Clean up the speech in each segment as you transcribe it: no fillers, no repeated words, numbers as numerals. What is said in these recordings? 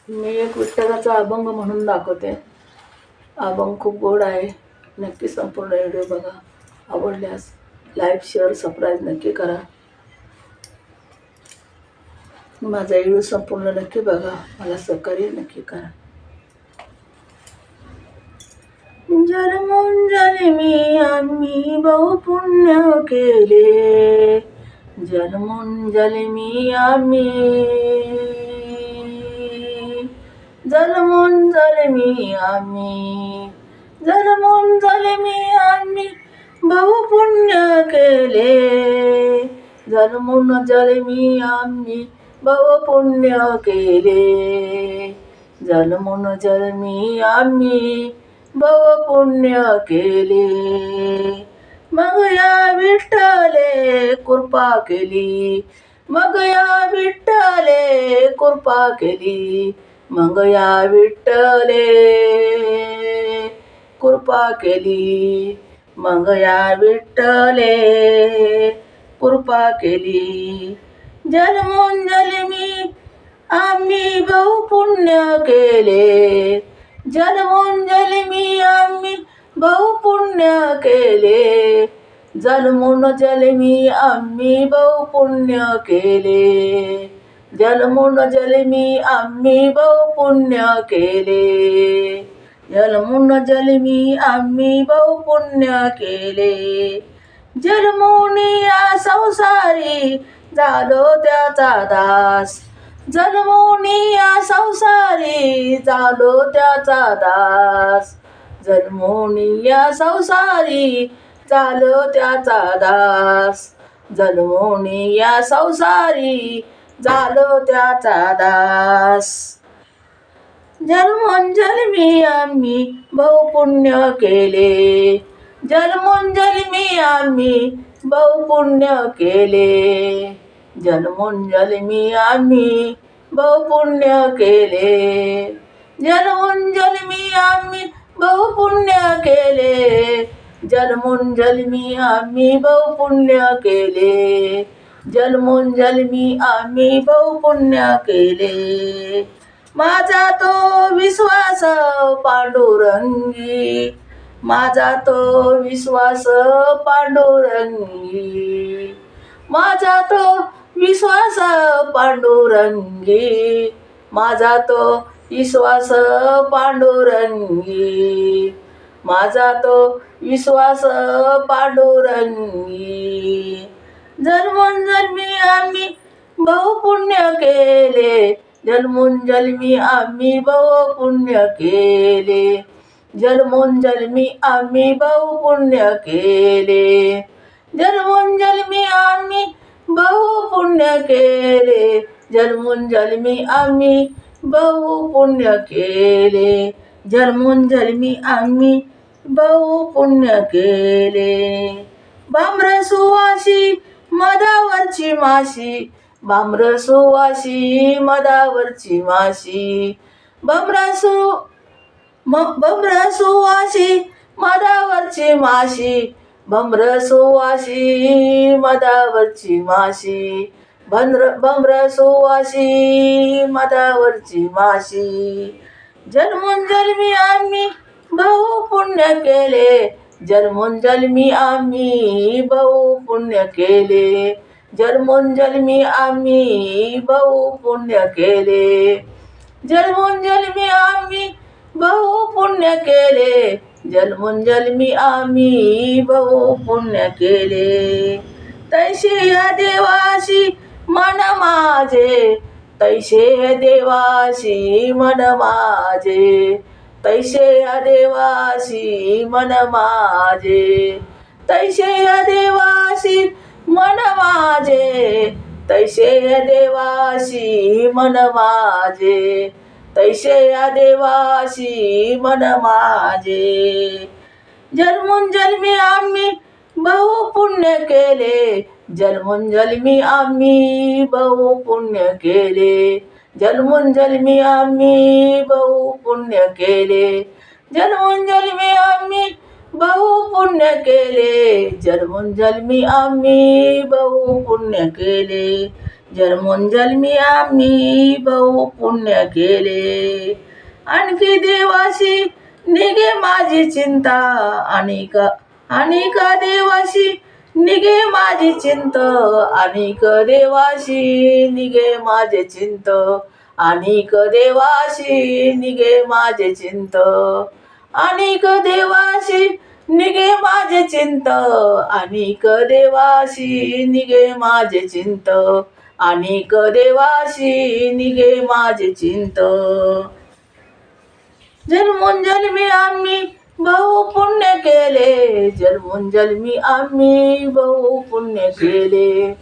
मी एक विठ्ठलाचा अभंग म्हणून दाखवते. अभंग खूप गोड आहे. नक्की संपूर्ण व्हिडिओ बघा. आवडल्यास लाईक, शेअर, सबस्क्राईब नक्की करा. माझा व्हिडिओ संपूर्ण नक्की बघा. मला सहकार्य नक्की करा. जन्मून जन्मी आम्ही बहुपुण्य केले, जन्मून जन्मी आम्ही, जन्मून जन्मी आम्ही, जन्मून जन्मी आम्ही बहुपुण्य केले, जन्मून जन्मी आम्ही बहुपुण्य केले, जन्मून जन्मी आम्ही बहुपुण्य केले. मग या विठ्ठले कृपा केली, मग या विठ्ठले कृपा केली, मग या विठ्ठले कृपा केली, मग या विठ्ठले कृपा केली. जन्मून जन्मी आम्ही बहुपुण्य केले, जन्मून जन्मी आम्ही बहुपुण्य केले, जन्मून जन्मी आम्ही बहुपुण्य केले, जन्मून जन्मी आम्ही बहुपुण्य केले, जन्मून जन्मी आम्ही बहुपुण्य केले. जन्मून या संसारी झालो त्याचा दास, जन्मून या संसारी झालो त्याचा दास, जन्मून या संसारी झालो त्याचा दास, जन्मून या संसारी झालो त्याचा दास. जन्मून जन्मी आम्ही बहुपुण्य केले, जन्मून जन्मी आम्ही बहुपुण्य केले, जन्मून जन्मी आम्ही बहुपुण्य केले, जन्मून जन्मी आम्ही बहुपुण्य केले, जन्मून जन्मी आम्ही बहुपुण्य केले, जन्मून जन्मी आम्ही बहुपुण्य केले. माझा तो विश्वास पांडुरंगी, माझा तो विश्वास पांडुरंगी, माझा तो विश्वास पांडुरंगी, माझा तो विश्वास पांडुरंगी, माझा तो विश्वास पांडुरंगी. जन्मून जन्मी आम्ही बहुपुण्य केले, जन्मून जन्मी आम्ही बहुपुण्य केले, जन्मून जन्मी आम्ही बहुपुण्य केले, जन्मून जन्मी आम्ही बहुपुण्य केले, जन्मून जन्मी आम्ही बहुपुण्य केले, जन्मून जन्मी आम्ही बहुपुण्य केले. भाम्र सुवासी मधावरची माशी, भाम्र सुवासी मधावरची माशी, भाम्र सुवासी मधावरची माशी, भाम्र सुवासी मधावरची माशी, भाम्र सुवासी मधावरची माशी. जन्मून जन्मी आम्ही बहुपुण्य केले, जन्मून जन्मी आम्ही बहुपुण्य केले, जन्मून जन्मी आम्ही बहुपुण्य केले, जन्मून जन्मी आम्ही बहुपुण्य केले, जन्मून जन्मी आम्ही बहुपुण्य केले. तैसे या देवाशी मन माझे, तैसे या देवाशी मन माझे, तैसे या देवाशी मन माझे, तैसे या देवाशी मन माझे, तैसे या देवाशी मन माझे, तैसे या देवाशी मन माझे. जन्मून जन्मी आम्ही बहुपुण्य केले, जन्मून जन्मी आम्ही बहुपुण्य केले, जन्मून जन्मी आम्ही बहुपुण्य केले, जन्मून जन्मी आम्ही बहुपुण्य केले, जन्मोन जन्मी आम्ही बहुपुण्य केले, जन्मोनजन्मी आम्ही बहु पुण्य केले. आणखी देवाशी निघे माझी चिंता, अनेक देवाशी निघे माझी चिंत, अनेक देवाशी निघे माझे चिंत, अनेक देवाशी निघे माझे चिंत, अनेक देवाशी निघे माझे चिंत, अनेक देवाशी निघे माझे चिंत, अनेक देवाशी निघे माझे चिंत. जन्मोनजन्मी आम्ही बहु पुण्य केले, जन्मोनजन्मी आम्ही बहु पुण्य केले,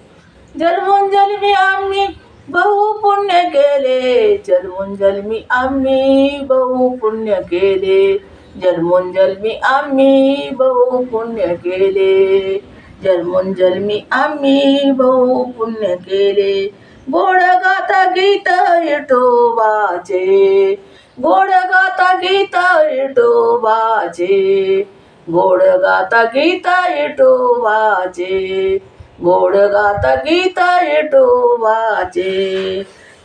जन्मोनजन्मी आम्ही बहु पुण्य केले, जन्मोनजन्मी आम्ही बहु पुण्य केले, जन्मोनजन्मी आम्ही बहु पुण्य केले, जन्मोनजन्मी आम्ही बहु पुण्य केले. गोड गाता गीत विठोबाचे, गोड गाता गीत विठोबाचे, गोड गाता गीत विठोबाचे, गोड गाता गीत विठोबाचे.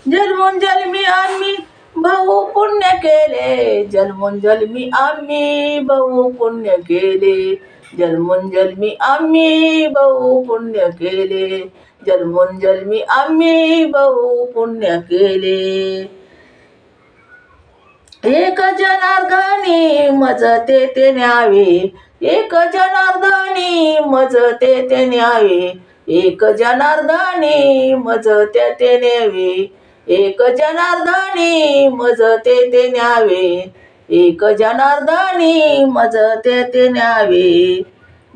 जन्मोनजन्मी आम्ही बहु पुण्य केले, जन्मोनजन्मी आम्ही बहु पुण्य केले, जन्मोनजन्मी आम्ही बहु पुण्य केले, जन्मोनजन्मी आम्ही बहु पुण्य केले. एक जनार्दनी मज ते न्यावे, एक जनार्दनी मज ते न्यावे, एक जनार्दनी मज ते न्यावे, एक जनार्दनी मज ते न्यावे, एक जनार्दनी मज ते न्यावे.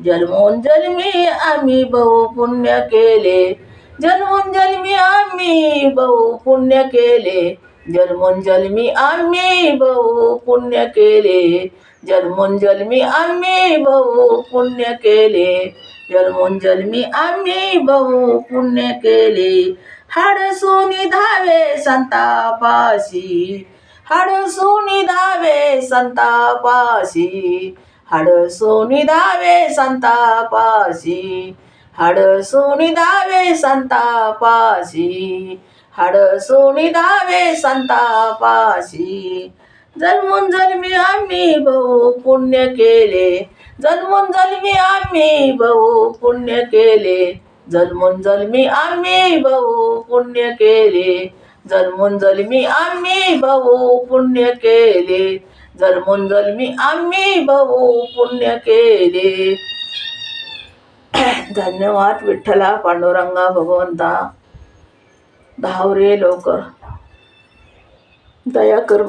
जन्मोनजन्मी आम्ही बहु पुण्य केले, जन्मोनजन्मी आम्ही बहु पुण्य केले, जन्मोनजन्मी आम्ही बहु पुण्य केले, जन्मोनजन्मी आम्ही बहु पुण्य केले, जन्मोनजन्मी आम्ही बहु पुण्य केले. हाडसूनी धावे संतापाशी, हाडसूनी धावे संतापाशी, हाडसूनी धावे संतापाशी, हाडसूनी धावे संतापाशी, हाडसूनी धावे संतापाशी. जन्मोनजन्मी आम्ही बहु पुण्य केले, जन्मोनजन्मी आम्ही बहु पुण्य केले, जन्मोनजन्मी आम्ही बहु पुण्य केले, जन्मोनजन्मी आम्ही बहु पुण्य केले, जन्मोनजन्मी आम्ही बहु पुण्य केले. धन्यवाद विठ्ठला, पांडुरंगा, भगवंता. धाव रे लवकर, दया कर.